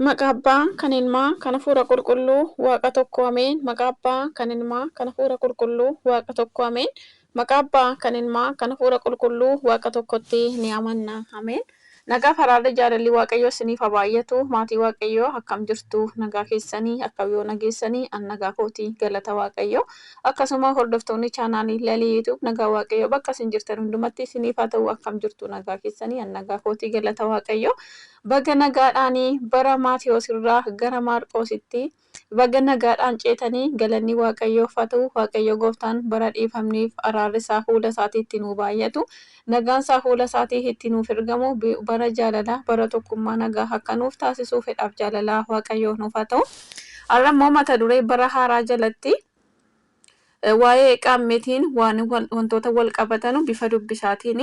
Maqaa Abbaa kan Ilmaa kan Hafuura Qulqulluu Waaqa tokko Ameen. Maqaa Abbaa kan Ilmaa kan Hafuura Qulqulluu Waaqa tokko Ameen. Maqaa Abbaa kan Ilmaa kan Hafuura Qulqulluu Waaqa tokkotti ni amanna. Ameen. Nagaa faraarra jaalalli Waaqayyoo isiniif haa baay'atu. Maatii Waaqayyoo akkam jirtu? Nagaa keessanii akkam yoo nageessanii an nagaa kooti galata Waaqayyoo. Akkasuma hordoftoonni chaanaalii Lalii YouTube nagaa Waaqayyoo bakka isin jirtan hundumatti isiniif haa ta'u akkam jirtu nagaa keessanii an nagaa kooti galata Waaqayyoo. Baga nagaadhaanii bara Maatiyos irraa gara Maarqoositti baga nagaadhaan ceetanii galanni Waaqayyoof haa ta'u. Waaqayyo gooftaan bara dhiifamniif araarri isaa fuula isaatiitti nuu baay'atu. Nagaan isaa fuula isaatiitti nuuf ergamu bara jaalalaa bara tokkummaa nagaa akka nuuf taasisuu fedhaaf jaalalaa Waaqayyoo nuuf haa ta'u. Har'a immoo mata duree bara haaraa jalatti waa'ee qaammeetiin wantoota wal qabatanu bifa dubbisaatiin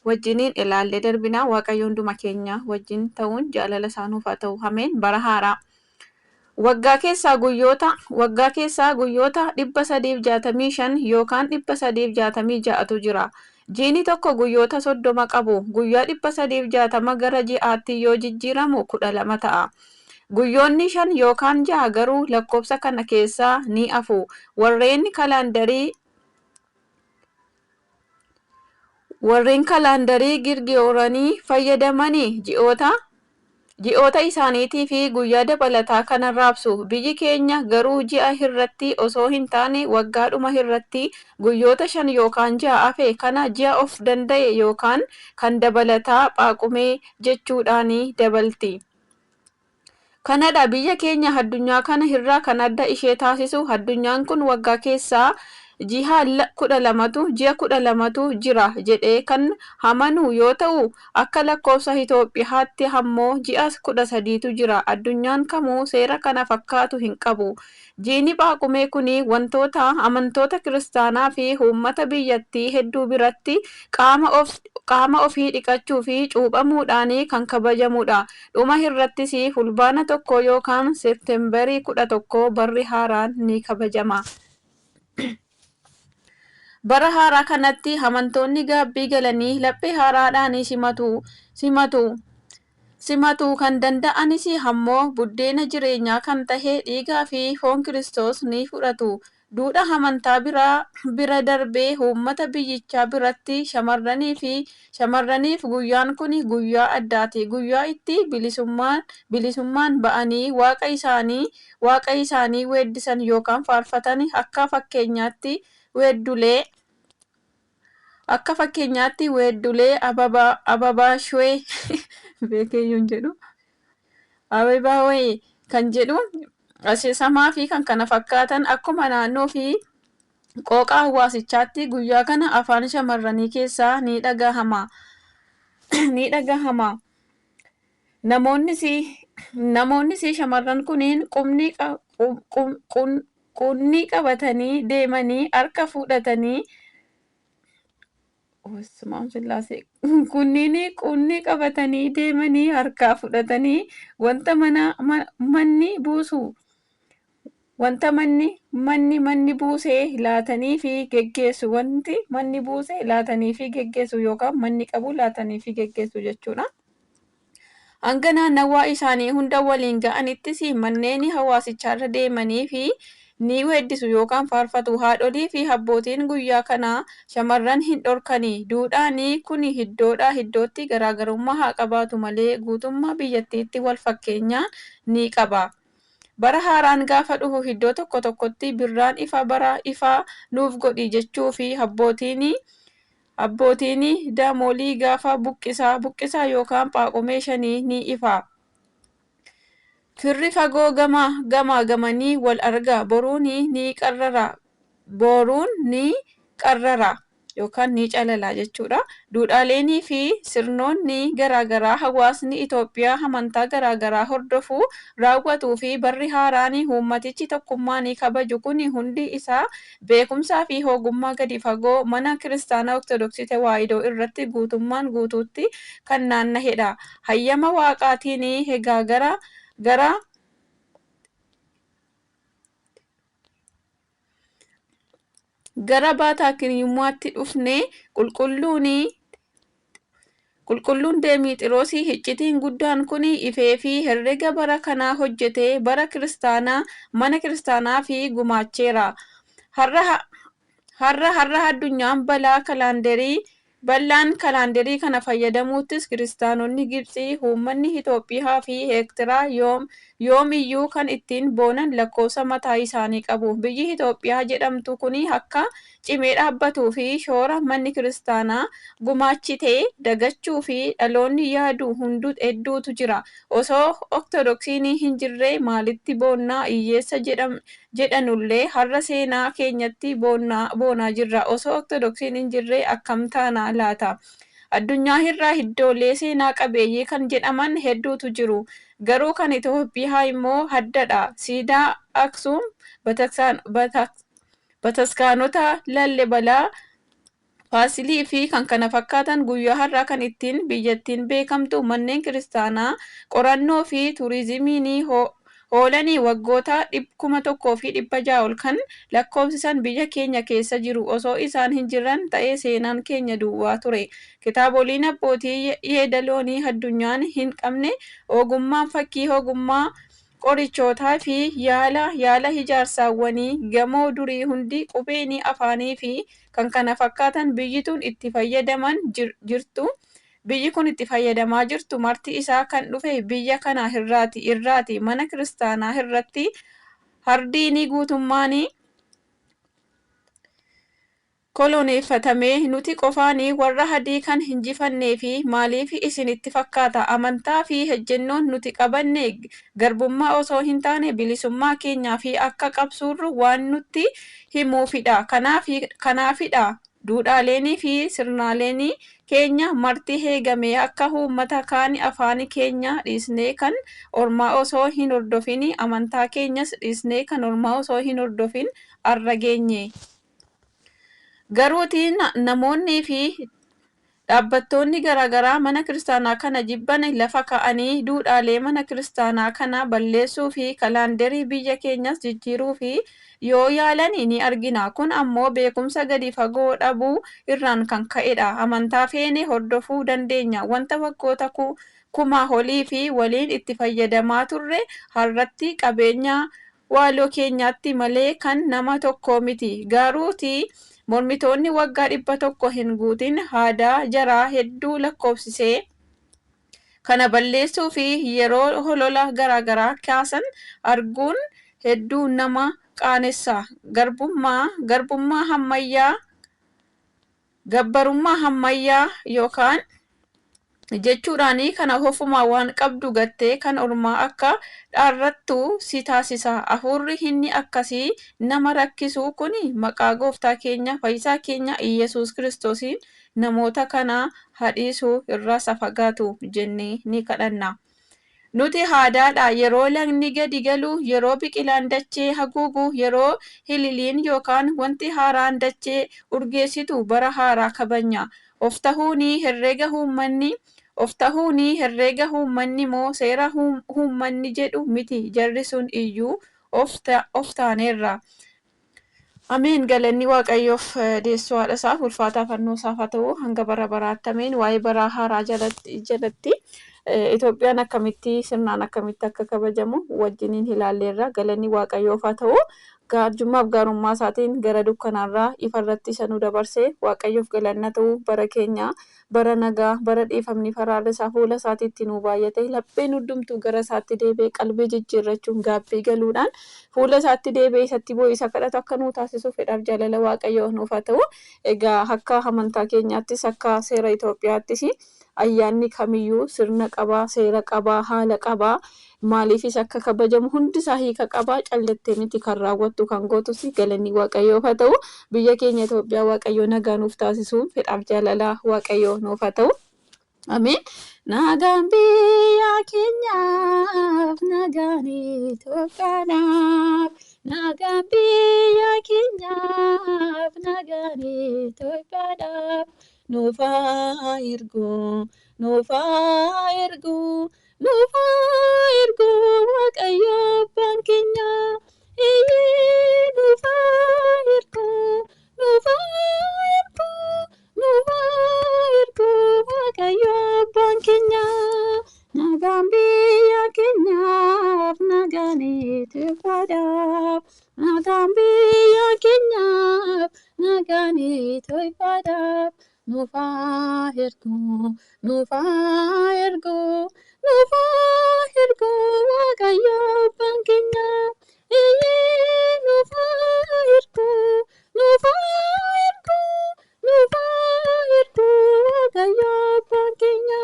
wajjiniin ilaallee darbinaa. Waaqayyo hunduma keenya wajjin ta'uun jaalala isaa nuuf haa ta'u. Ameen. Bara haaraa waggaa keessaa guyyoota 365 yookaan 366tu jira. Jiini tokko guyyoota 30 qabu. Guyyaa 360 gara ji'aatti yoo jijjiiramu 12 ta'a. Guyyoonni 5 yookaan 6 garuu lakkoofsa kana keessaa ni hafu. Warreen kaalaandarii Girgiyooranii fayyadamanii ji'oota isaaniitii fi guyyaa dabalataa kana raabsu. Biyyi keenya garuu ji'a irratti osoo hin taane waggaadhuma irratti guyyoota 5 yookaan 6 hafe kana ji'a of danda'e yookaan kan dabalataa Phaaqumee jechuudhaan dabalti. Kanadha biyya keenya addunyaa kana irraa kan adda ishee taasisu. Addunyaan kun waggaa keessaa ji'a 12tu jira jedhee kan amanu yoo ta'u, akka lakkoofsa Itoophiyaatti ammoo ji'a 13tu jira. Addunyaan kamuu seera kana fakkaatu hin qabu. Jiini Phaaqumee kuni amantoota kiristaanaa fi uummata biyyattii hedduu biratti qaama ofii dhiqachuu fi cuuphamuudhaan kan kabajamudha. Dhuma irrattis fulbaana 1 yookaan seepteembarii 11 barri haaraan ni kabajama. Bara haaraa kanatti amantoonni gaabbii galanii laphee haaraadhaan simatu kan danda'anis ammoo buddeena jireenyaa kan tahe dhiigaa fi foon Kiristoos ni fudhatu. Duudhaa amantaa bira darbee uummata biyyichaa biratti shamarraniif guyyaan kun guyyaa addaati. Guyyaa itti bilisummaan ba'anii waaqa isaanii weeddisan yookaan faarfatan. Akka fakkeenyaatti weeddulee ababaashwee beekeyyoon jedhu ababaawee kan jedhu asheesamaa fi kan kana fakkaatan akkuma naannoo fi qooqa hawaasichaatti guyyaa kana afaan shamarranii keessaa ni dhagahama. Namoonnis shamarran kunniin qunnii qabatanii deemanii harka fuudhatanii qunnii qabatanii deemanii harkaa fudhatanii wanta manni buusee laatanii fi geggeessu. Wanti manni buusee laatanii fi geggeessu yookaan manni qabu laatanii fi geggeessu jechuudha. Hanga naannawaa isaanii hunda waliin ga'anittis manneen hawaasicharra deemanii fi ni weeddisu yookaan faarfatu. Haadholii fi abbootiin guyyaa kana shamarran hin dhorkani. Duudhaan kun iddoodhaa iddootti garaagarummaa haa qabaatu malee guutummaa biyyattiitti wal fakkeenya ni qaba. Bara haaraan gaafa dhufu iddoo tokko tokkotti birraan bara ifaa nuuf godhi jechuu fi abbootiin daamoolii gaafa buqqisaa yookaan Phaaqumee 5 ni ifa. Firri fagoo gamanii wal arga. Boruun ni qarrara yookaan ni calala jechuudha. Duudhaaleenii fi sirnoonni garaagaraa hawaasni Itoophiyaa amantaa garaagaraa hordofu raawwatuu fi barri haaraan uummatichi tokkummaan kabaju kun hundi isaa beekumsaa fi ogummaa gadi fagoo mana kiristaanaa Ortodoksii Tawaahidoo irratti guutummaan guutuutti kan naanna'edha. Hayyama waaqaatiin egaa gara baataa kiriimuutti dhufne qulqulluun Deemixiroosii iccitiin guddaan kun ifee fi herrega bara kanaa hojjetee bara kiristaanaa mana kiristaanaa fi gumaacheera. Har'a addunyaan bal'aan kalaandarii kana fayyadamuuttis kiristaanonni Gibxii, uummanni Itoophiyaa fi Eertiraa yoom iyyuu kan ittiin boonan lakkoofsa mataa isaanii qabu. Biyyi Itoophiyaa jedhamtu kun akka cimee dhaabbatuu fi shoora manni kiristaanaa gumaachitee dagachuu fi dhaloonni yaadu hedduutu jira. Osoo Ortodoksiin hin jirre maalitti boonnaa hiyyeessa jedhanullee har'a seenaa keenyatti boonaa jirra. Osoo Ortodoksiin hin jirre akkam taana laata? Addunyaa irraa iddoolee seenaa qabeeyyii kan jedhaman hedduutu jiru. Garuu kan Itoophiyaa immoo addadha. Siidaa Aksuum, Bataskaanota Laallibalaa, Faasilii fi kan kana fakkaatan guyyaa har'aa kan ittiin biyyattiin beekamtu manneen kiristaanaa qorannoo fi turizimiin oolanii waggoota 1,600 ol kan lakkoofsisan biyya keenya keessa jiru. Osoo isaan hin jiran ta'ee seenaan keenya duwwaa ture. Kitaaboliin abbootii yeedaloonii addunyaan hin qabne ogummaan fakkii ogummaa qorichootaa fi yaala ijaarsaawwanii gamoo durii hundi qubeen afaanii fi kan kana fakkaatan biyyi kun itti fayyadamaa jirtu marti isaa kan dhufe biyya kana irraati mana kiristaanaa irratti hardiin guutummaan koloneeffatame nuti qofaanii warra adii kan hinjifannee fi maaliif isinitti fakkaata amantaa fi ejjennoon nuti qabanne garbummaa osoo hin taane bilisummaa keenyaa fi akka qabsuurru waan nutti himuufidha. Kanaafidha duudhaaleenii fi sirnaaleen keenya marti heegamee akka uummata kaan afaan keenya dhiisnee kan ormaa osoo hin hordofin amantaa keenyas dhiisnee kan ormaa osoo hin hordofin har'a geenye. Garuuti namoonni fi dhaabbattoonni garaagaraa mana kiristaanaa kana jibban lafa ka'anii duudhaalee mana kiristaanaa kana balleessuu fi kalaandarii biyya keenyas jijjiiruu fi yoo yaalan ni argina. Kun ammoo beekumsa gadi fagoo dhabuu irraan kan ka'edha. Amantaa feene hordofuu dandeenya. Wanta waggoota kumaa olii fi waliin itti fayyadamaa turre har'atti qabeenya waaloo keenyaatti malee kan nama tokko miti. Garuuti mormitoonni waggaa 100 hin guutin aadaa jaraa hedduu lakkoofsisee kana balleessuu fi yeroo holola garaagaraa kaasan arguun hedduu nama qaanessa. Gabbarummaa hammayyaa yookaan jechuudhaan kana hofumaa waan qabdu gattee kan ormaa akka dhaarrattu si taasisa. Hafuurri inni akkasii nama rakkisu kun maqaa gooftaa keenya fayyisaa keenya Iyesuus Kiristoosiin namoota kana hadhiisuu irraa safagaatu jennee ni kadhanna. Nuti aadaadha yeroo lagni gadi galu, yeroo biqilaan dachee haguugu, yeroo hililiin yookaan wanti haaraan dachee urgeessitu bara haaraa kabajna. Of ta'uuni herreega uummanni moo seera uummanni jedhu miti jarri sun iyyuu of taaneerra. Ameen. Galanni Waaqayyoof deessuu haadha isaaf ulfaataa fannoo isaaf haa ta'u hanga bara baraatti ameen. Waa'ee bara haaraa jalatti Itoophiyaan akkamitti sirnaan akkamitti akka kabajamu wajjiniin ilaalleerra. Galanni Waaqayyoof haa ta'u gaarjummaaf gaarummaa isaatiin gara dukkanaarraa ifarratti isa nu dabarsee Waaqayyoof galanna ta'u bara keenya bara nagaa bara dhiifamni faraarri isaa fuula isaatiitti nu baay'ate lapheen hundumtuu gara isaatti deebi'ee qalbii jijjiirrachuun gaabbii galuudhaan fuula isaatti deebi'ee isatti boo'isa kadhatu akka nu taasisuuf fedhaaf jaalala Waaqayyoo nuuf haa ta'u. Egaa akka amantaa keenyaattis akka seera Itoophiyaattis ayyaanni kamiyyuu sirna qabaa, seera qabaa, haala qabaa. Maaliifis akka kabajamu hundi isaa hiika qabaa. Callattee miti kan raawwattu kan gootus galanni Waaqayyoof haa ta'u. Biyya keenya Itoophiyaa Waaqayyoo nagaa nuuf taasisuun fedhaaf jaalala Waaqayyoo nuuf haa ta'u. Ameen. Nagaan biyya keenyaaf, nagaan Itoophiyaadhaaf, nagaan biyya keenyaaf, nagaan Itoophiyaadhaaf. Nuuf haa ergu, nuuf haa ergu, nuuf haa ergu Waaqayyo abbaan keenya. Nuuf haa ergu, nuuf haa ergu, nuuf haa ergu Waaqayyo Itoophiyaadhaaf nagaan biyya keenyaaf nagaan Itoophiyaadhaaf nuuf haa ergu Waaqayyo abbaan keenya nuuf haa ergu Waaqayyo abbaan keenya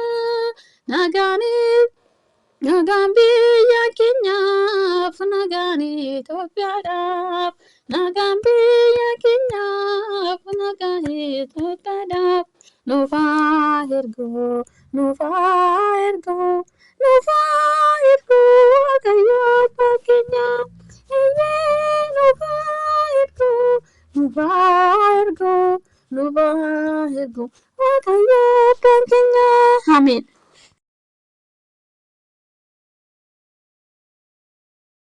nagaan biyya keenyaaf nagaan Itoophiyaadhaaf nagaan biyya keenyaaf nagaan Itoophiyaadhaaf nuuf haa ergu Waaqayyo abbaan keenya nuuf haa ergu Waaqayyo abbaan keenya. Ameen.